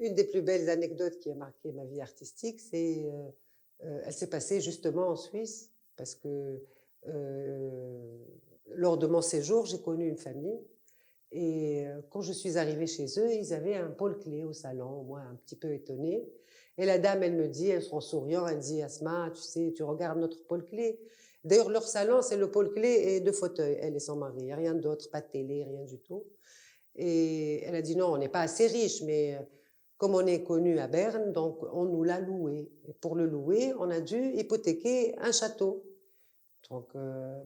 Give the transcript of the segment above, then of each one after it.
une des plus belles anecdotes qui a marqué ma vie artistique, elle s'est passée justement en Suisse, parce que lors de mon séjour, j'ai connu une famille, et quand je suis arrivée chez eux, ils avaient un Paul Klee au salon, moi un petit peu étonnée. Et la dame, elle me dit, en souriant, elle dit, Asma, tu sais, tu regardes notre Paul Klee. D'ailleurs, leur salon, c'est le Paul Klee et deux fauteuils, elle et son mari, il n'y a rien d'autre, pas de télé, rien du tout. Et elle a dit, non, on n'est pas assez riche, mais comme on est connu à Berne, donc on nous l'a loué. Et pour le louer, on a dû hypothéquer un château. Donc,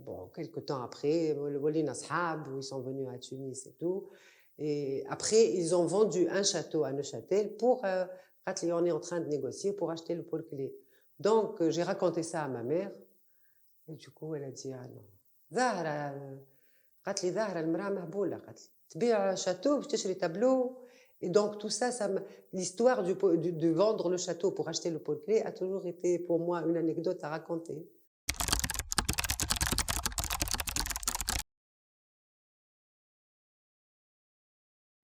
bon, quelques temps après, ils sont venus à Tunis et tout. Et après, ils ont vendu un château à Neuchâtel pour, on est en train de négocier pour acheter le Paul Klee. Donc, j'ai raconté ça à ma mère. Et du coup, elle a dit, ah non. Zahra, قالت لي زهرة المرأة مهبولة قالت لي تبيع château باش تشري tableau. Et donc tout ça, l'histoire de vendre le château pour acheter le Paul Klee a toujours été pour moi une anecdote à raconter.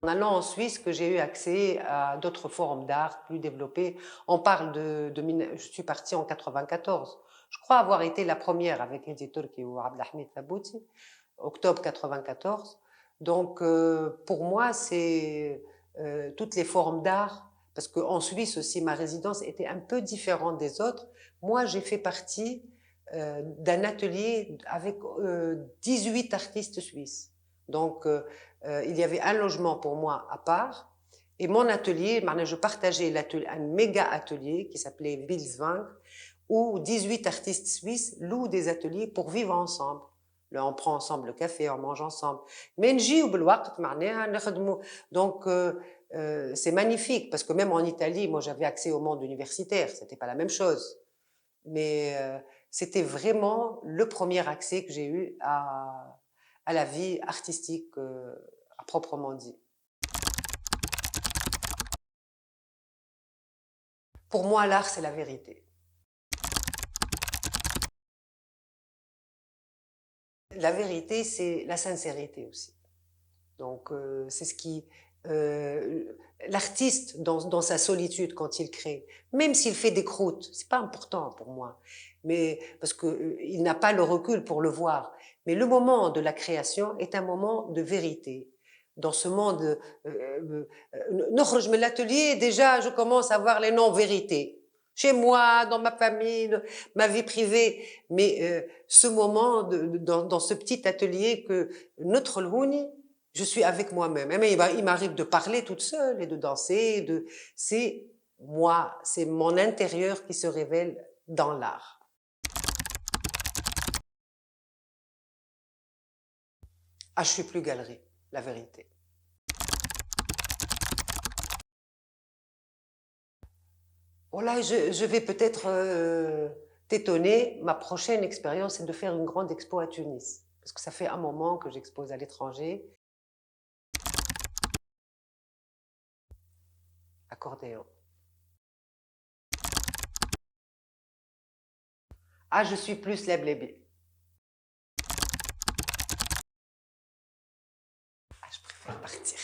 En allant en Suisse, que j'ai eu accès à d'autres formes d'art plus développées. On parle je suis partie en 94. Je crois avoir été la première avec Hedi Turki ou Abdelhamid Tabouti, octobre 94. Donc, pour moi, c'est toutes les formes d'art, parce qu'en Suisse aussi, ma résidence était un peu différente des autres. Moi, j'ai fait partie d'un atelier avec 18 artistes suisses. Donc, il y avait un logement pour moi à part. Et mon atelier, je partageais un méga atelier qui s'appelait Bilswang, où 18 artistes suisses louent des ateliers pour vivre ensemble. Là, on prend ensemble le café, on mange ensemble. Donc, c'est magnifique, parce que même en Italie, moi j'avais accès au monde universitaire, c'était pas la même chose. Mais c'était vraiment le premier accès que j'ai eu à la vie artistique à proprement dit. Pour moi, l'art, c'est la vérité. La vérité, c'est la sincérité aussi. Donc, c'est ce qui... l'artiste, dans sa solitude, quand il crée, même s'il fait des croûtes, c'est pas important pour moi, mais parce qu'il n'a pas le recul pour le voir. Mais le moment de la création est un moment de vérité. Dans ce monde, je mets l'atelier, déjà, je commence à voir les non-vérités. Chez moi, dans ma famille, ma vie privée. Mais ce moment, dans ce petit atelier que notre Lhouni, je suis avec moi-même. Mais il m'arrive de parler toute seule et de danser. C'est moi, c'est mon intérieur qui se révèle dans l'art. Ah, je suis plus galerie, la vérité. Oh là, je vais peut-être t'étonner. Ma prochaine expérience, c'est de faire une grande expo à Tunis. Parce que ça fait un moment que j'expose à l'étranger. Accordéon. Ah, je suis plus leblebi. Ah, je préfère partir.